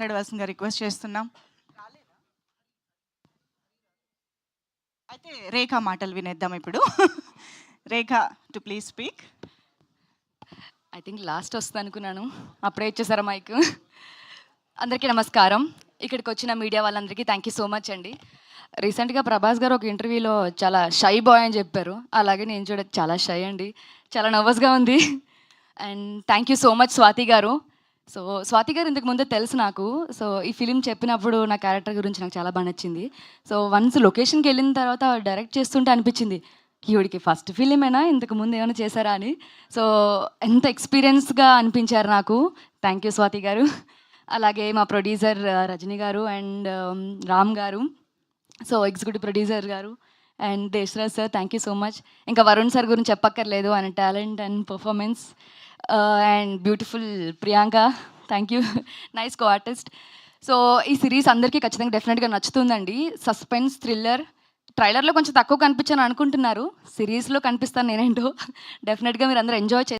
మాట్లాడవలసిందిగా రిక్వెస్ట్ చేస్తున్నాం. అయితే రేఖ మాటలు వినేద్దాం ఇప్పుడు. Rekha to please speak. I think last వస్తుంది అనుకున్నాను, అప్పుడే ఇచ్చేసారా మైక్. అందరికీ నమస్కారం. ఇక్కడికి వచ్చిన మీడియా వాళ్ళందరికీ థ్యాంక్ యూ సో మచ్ అండి. రీసెంట్గా ప్రభాస్ గారు ఒక ఇంటర్వ్యూలో చాలా షై బాయ్ అని చెప్పారు. అలాగే నేను చూడ చాలా షై అండి, చాలా నర్వస్గా ఉంది. And thank you so much Swathi గారు. సో స్వాతి గారు ఇంతకు ముందే తెలుసు నాకు. సో ఈ ఫిలిం చెప్పినప్పుడు నా క్యారెక్టర్ గురించి నాకు చాలా బాగా నచ్చింది. సో వన్స్ లొకేషన్కి వెళ్ళిన తర్వాత డైరెక్ట్ చేస్తుంటే అనిపించింది, ఈవిడికి ఫస్ట్ ఫిలిమేనా, ఇంతకు ముందు ఏమైనా చేశారా అని. సో ఎంత ఎక్స్పీరియన్స్గా అనిపించారు నాకు. థ్యాంక్ యూ స్వాతి గారు. అలాగే మా ప్రొడ్యూసర్ రజనీ గారు అండ్ రామ్ గారు, సో ఎగ్జిక్యూటివ్ ప్రొడ్యూసర్ గారు and Deshraj sir, thank you so much. ఇంకా వరుణ్ సార్ గురించి చెప్పక్కర్లేదు, ఆయన talent and performance. And beautiful Priyanka, thank you, nice co artist. So ఈ సిరీస్ అందరికీ ఖచ్చితంగా డెఫినెట్గా నచ్చుతుందండి. Suspense thriller. ట్రైలర్లో కొంచెం తక్కువ కనిపించాను అనుకుంటున్నారు, సిరీస్లో కనిపిస్తాను నేనేంటో. డెఫినెట్గా మీరు అందరూ ఎంజాయ్